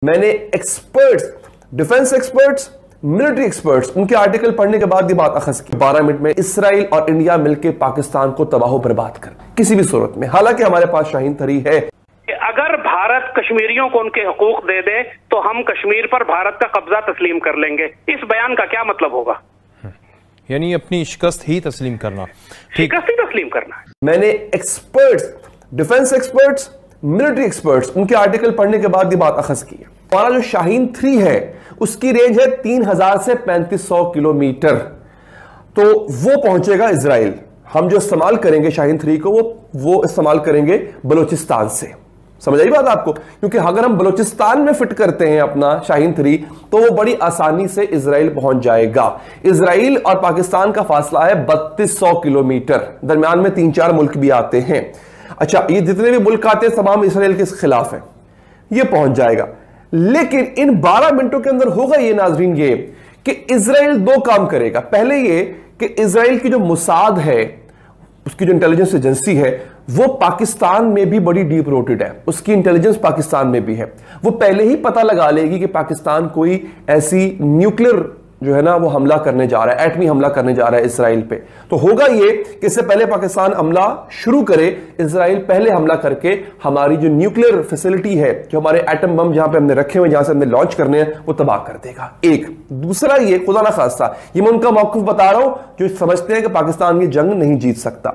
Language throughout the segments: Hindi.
मैंने experts, defence experts, military experts, उनके आर्टिकल पढ़ने के बाद ये बात अखज़ की 12 मिनट में इसराइल और इंडिया मिलकर पाकिस्तान को तबाह बर्बाद कर किसी भी सूरत में। हालांकि हमारे पास शाहीन 3 है। अगर भारत कश्मीरियों को उनके हकूक दे दे तो हम कश्मीर पर भारत का कब्जा तस्लीम कर लेंगे। इस बयान का क्या मतलब होगा? यानी अपनी शिकस्त ही तस्लीम करना, शिकस्त ही तस्लीम करना। मैंने experts, defence experts, military experts, उनके आर्टिकल पढ़ने के बाद ये बात अखज़ की है। हमारा जो शाहीन 3 है उसकी रेंज है 3000 से 3500 किलोमीटर, तो वो पहुंचेगा इजराइल। हम जो इस्तेमाल करेंगे शाहीन 3 को वो इस्तेमाल करेंगे बलूचिस्तान से। समझ आई बात आपको? क्योंकि अगर हम बलूचिस्तान में फिट करते हैं अपना शाहीन 3 तो वो बड़ी आसानी से इजराइल पहुंच जाएगा। इजराइल और पाकिस्तान का फासला है 3200 किलोमीटर, दरमियान में 3-4 मुल्क भी आते हैं। अच्छा, ये जितने भी मुल्क आते हैं तमाम इजराइल के खिलाफ हैं, ये पहुंच जाएगा। लेकिन इन 12 मिनटों के अंदर होगा ये नाजरीन ये कि इजराइल 2 काम करेगा। पहले ये कि इजराइल की जो मुसाद है, उसकी जो इंटेलिजेंस एजेंसी है, वो पाकिस्तान में भी बड़ी डीप रोटेड है, उसकी इंटेलिजेंस पाकिस्तान में भी है। वो पहले ही पता लगा लेगी कि पाकिस्तान कोई ऐसी न्यूक्लियर जो है ना वो हमला करने जा रहा है, एटमी हमला करने जा रहा है इसराइल पे। तो होगा ये कि इससे पहले पाकिस्तान हमला शुरू करे, इसराइल पहले हमला करके हमारी जो न्यूक्लियर फैसिलिटी है, जो हमारे एटम बम जहां पे हमने रखे हुए, जहां से हमने लॉन्च करने हैं, वो तबाह कर देगा। एक दूसरा ये खुदा ना खास्ता, ये मैं उनका मौक़िफ़ बता रहा हूं जो समझते हैं कि पाकिस्तान ये जंग नहीं जीत सकता।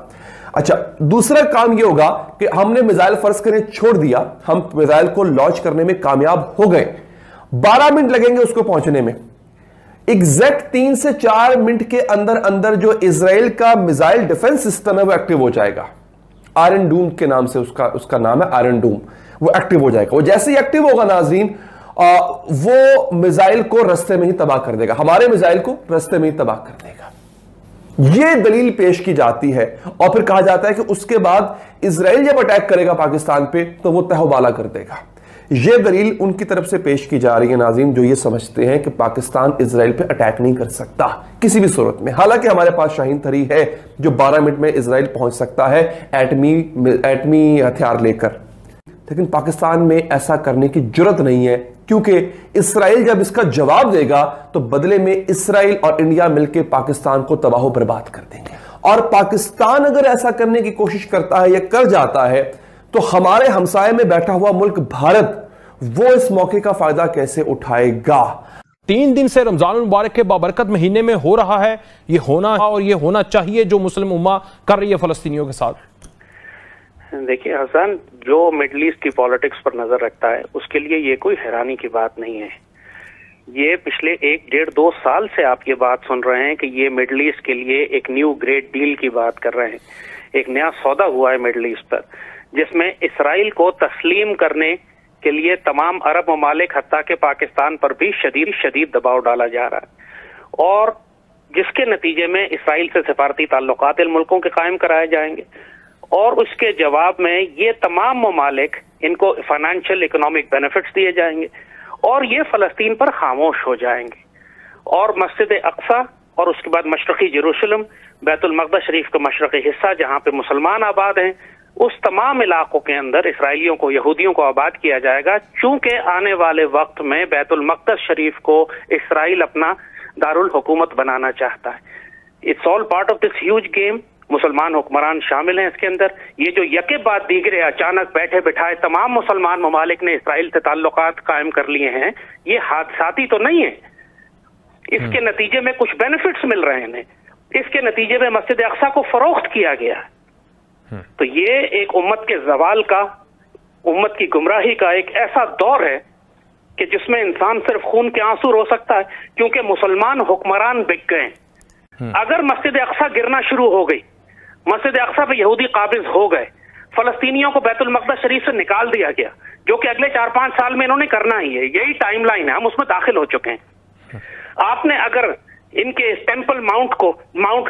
अच्छा, दूसरा काम ये होगा कि हमने मिसाइल फर्ज करने छोड़ दिया, हम मिसाइल को लॉन्च करने में कामयाब हो गए, 12 मिनट लगेंगे उसको पहुंचने में। एग्जैक्ट 3 से 4 मिनट के अंदर अंदर जो इजराइल का मिसाइल डिफेंस सिस्टम है वो एक्टिव हो जाएगा। आयरन डूम के नाम से उसका नाम है आयरन डूम। वो एक्टिव हो जाएगा। वो जैसे ही एक्टिव होगा नाजरीन, वो मिसाइल को रास्ते में ही तबाह कर देगा, हमारे मिसाइल को रास्ते में ही तबाह कर देगा। यह दलील पेश की जाती है और फिर कहा जाता है कि उसके बाद इजराइल जब अटैक करेगा पाकिस्तान पे तो वो तहवाला कर देगा। यह दलील उनकी तरफ से पेश की जा रही है नाज़रीन, जो ये समझते हैं कि पाकिस्तान इजराइल पे अटैक नहीं कर सकता किसी भी सूरत में। हालांकि हमारे पास शाहीन 3 है जो 12 मिनट में इजराइल पहुंच सकता है एटमी हथियार लेकर, लेकिन पाकिस्तान में ऐसा करने की जुर्रत नहीं है, क्योंकि इजराइल जब इसका जवाब देगा तो बदले में इजराइल और इंडिया मिलकर पाकिस्तान को तबाह बर्बाद कर देंगे। और पाकिस्तान अगर ऐसा करने की कोशिश करता है या कर जाता है तो हमारे हमसाये में बैठा हुआ मुल्क भारत वो इस मौके का फायदा कैसे उठाएगा? 3 दिन से रमजान मुबारक के बाबरकत महीने में हो रहा है, ये होना और ये होना चाहिए जो मुस्लिम उम्मा कर रही है फलस्तीनियों के साथ। देखिए हसन, जो मिडल ईस्ट की पॉलिटिक्स पर नजर रखता है उसके लिए ये कोई हैरानी की बात नहीं है। ये पिछले 1-1.5-2 साल से आप ये बात सुन रहे हैं कि ये मिडल ईस्ट के लिए एक न्यू ग्रेट डील की बात कर रहे हैं। एक नया सौदा हुआ है मिडल ईस्ट पर, जिसमें इसराइल को तस्लीम करने के लिए तमाम अरब ममालिक हत्ता के पाकिस्तान पर भी शदीद दबाव डाला जा रहा है, और जिसके नतीजे में इसराइल से सिफारती ताल्लुकात इन मुल्कों के कायम कराए जाएंगे। और उसके जवाब में ये तमाम ममालिक इनको फाइनेंशियल इकोनॉमिक बेनिफिट्स दिए जाएंगे और ये फलस्तीन पर खामोश हो जाएंगे। और मस्जिद अक्सा और उसके बाद मशरकी जेरूशलम, बैतुल मक़दस शरीफ का मशरकी हिस्सा जहां पे मुसलमान आबाद हैं, उस तमाम इलाकों के अंदर इसराइलियों को, यहूदियों को आबाद किया जाएगा। चूंकि आने वाले वक्त में बैतुल मक़दस शरीफ को इसराइल अपना दारुल हुकूमत बनाना चाहता है। It's all part of this huge game. मुसलमान हुक्मरान शामिल हैं इसके अंदर। ये जो यके बाद दीगरे अचानक बैठे बिठाए तमाम मुसलमान ममालिक ने इसराइल से ताल्लुकात कायम कर लिए हैं, ये हादसाती तो नहीं है। इसके नतीजे में कुछ बेनिफिट्स मिल रहे हैं। इसके नतीजे में मस्जिद अक्सा को फरोख्त किया गया। तो ये एक उम्मत के जवाल का, उम्मत की गुमराही का एक ऐसा दौर है कि जिसमें इंसान सिर्फ खून के आंसू रो सकता है, क्योंकि मुसलमान हुक्मरान बिक गए। अगर मस्जिद अक्सा गिरना शुरू हो गई, मस्जिद अक्सा पे यहूदी काबिज हो गए, फलस्तीनियों को बैतुल मक़दस शरीफ से निकाल दिया गया, जो कि अगले 4-5 साल में इन्होंने करना ही है। यही टाइमलाइन है, हम उसमें दाखिल हो चुके हैं। आपने अगर इनके टेंपल माउंट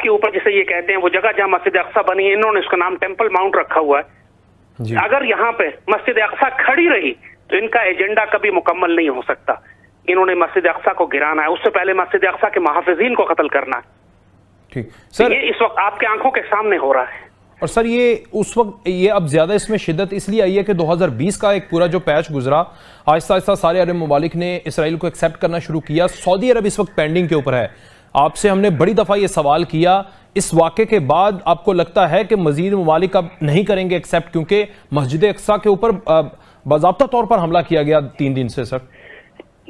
के ऊपर, जिसे ये कहते हैं, वो जगह जहां मस्जिद अक्सा बनी है, इन्होंने उसका नाम टेंपल माउंट रखा हुआ है। अगर यहाँ पे मस्जिद अक्सा खड़ी रही तो इनका एजेंडा कभी मुकम्मल नहीं हो सकता। इन्होंने मस्जिद अक्सा को गिराना है, उससे पहले मस्जिद अक्सा के मुहाफिजीन को कत्ल करना है। ठीक सर, ये इस वक्त आपके आंखों के सामने हो रहा है। और सर ये उस वक्त ये अब ज्यादा इसमें शिद्दत इसलिए आई है कि 2020 का एक पूरा जो पैच गुजरा, आहिस्ता आहिस्ता सारे अरब ममालिक ने इसराइल को एक्सेप्ट करना शुरू किया। सऊदी अरब इस वक्त पेंडिंग के ऊपर है। आपसे हमने बड़ी दफा ये सवाल किया, इस वाक़े के बाद आपको लगता है कि मजीद ममालिक अब नहीं करेंगे एक्सेप्ट, क्योंकि मस्जिद अक्सा के ऊपर बाज़ाब्ता तौर पर हमला किया गया 3 दिन से? सर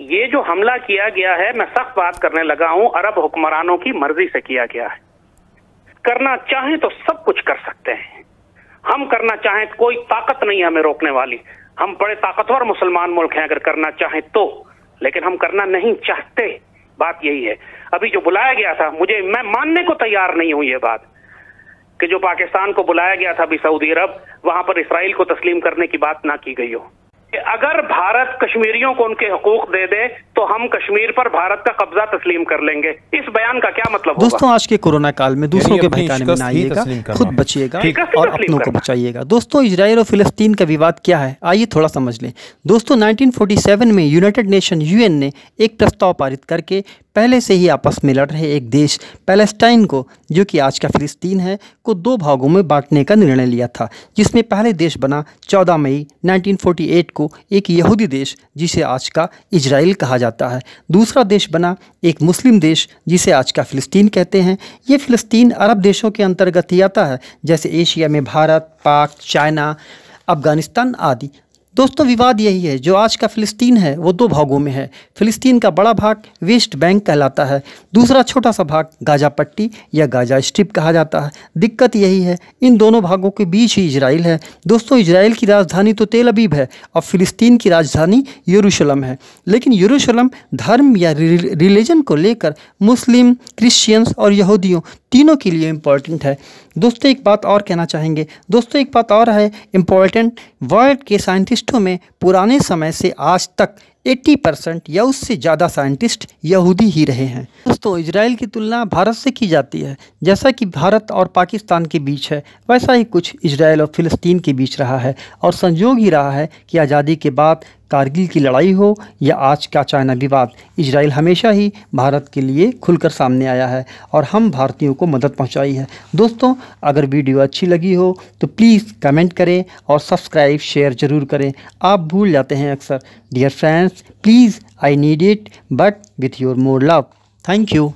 ये जो हमला किया गया है, मैं सख्त बात करने लगा हूं, अरब हुक्मरानों की मर्जी से किया गया है। करना चाहें तो सब कुछ कर सकते हैं, हम करना चाहें कोई ताकत नहीं है हमें रोकने वाली। हम बड़े ताकतवर मुसलमान मुल्क हैं अगर करना चाहें तो, लेकिन हम करना नहीं चाहते, बात यही है। अभी जो बुलाया गया था, मैं मानने को तैयार नहीं हूं ये बात कि जो पाकिस्तान को बुलाया गया था अभी सऊदी अरब, वहां पर इसराइल को तस्लीम करने की बात ना की गई हो। अगर भारत कश्मीरियों को उनके हकूक दे दे तो हम कश्मीर पर भारत का कब्जा तस्लीम कर लेंगे। इस बयान का क्या मतलब? दोस्तों आज के कोरोना काल में दूसरों के बहकाने में ना आइएगा, खुद बचिएगा और अपनों को बचाइएगा। दोस्तों इजराइल और फिलिस्तीन का विवाद क्या है, आइए थोड़ा समझ लें। दोस्तों 1947 में यूनाइटेड नेशन यूएन ने एक प्रस्ताव पारित करके पहले से ही आपस में लड़ रहे एक देश पैलेस्टाइन को, जो कि आज का फिलिस्तीन है, को 2 भागों में बांटने का निर्णय लिया था, जिसमें पहले देश बना 14 मई 1948 को एक यहूदी देश जिसे आज का इजराइल कहा जाता है। दूसरा देश बना एक मुस्लिम देश जिसे आज का फिलिस्तीन कहते हैं। ये फिलिस्तीन अरब देशों के अंतर्गत ही आता है, जैसे एशिया में भारत, पाक, चाइना, अफगानिस्तान आदि। दोस्तों विवाद यही है, जो आज का फिलिस्तीन है वो 2 भागों में है। फिलिस्तीन का बड़ा भाग वेस्ट बैंक कहलाता है, दूसरा छोटा सा भाग गाजा पट्टी या गाजा स्ट्रिप कहा जाता है। दिक्कत यही है, इन दोनों भागों के बीच ही इजराइल है। दोस्तों इजराइल की राजधानी तो तेल अवीव है और फिलिस्तीन की राजधानी यरूशलेम है, लेकिन यरूशलेम धर्म या रिलीजन को लेकर मुस्लिम, क्रिश्चियंस और यहूदियों तीनों के लिए इम्पॉर्टेंट है। दोस्तों एक बात और कहना चाहेंगे, दोस्तों एक बात और है इम्पॉर्टेंट, वर्ल्ड के साइंटिस्टों में पुराने समय से आज तक 80% या उससे ज़्यादा साइंटिस्ट यहूदी ही रहे हैं। दोस्तों इजराइल की तुलना भारत से की जाती है, जैसा कि भारत और पाकिस्तान के बीच है वैसा ही कुछ इजराइल और फिलिस्तीन के बीच रहा है। और संयोग ही रहा है कि आज़ादी के बाद कारगिल की लड़ाई हो या आज का चाइना विवाद, इजराइल हमेशा ही भारत के लिए खुलकर सामने आया है और हम भारतीयों को मदद पहुंचाई है। दोस्तों अगर वीडियो अच्छी लगी हो तो प्लीज़ कमेंट करें और सब्सक्राइब शेयर ज़रूर करें। आप भूल जाते हैं अक्सर। Dear friends, please I need it but with your more love. Thank you.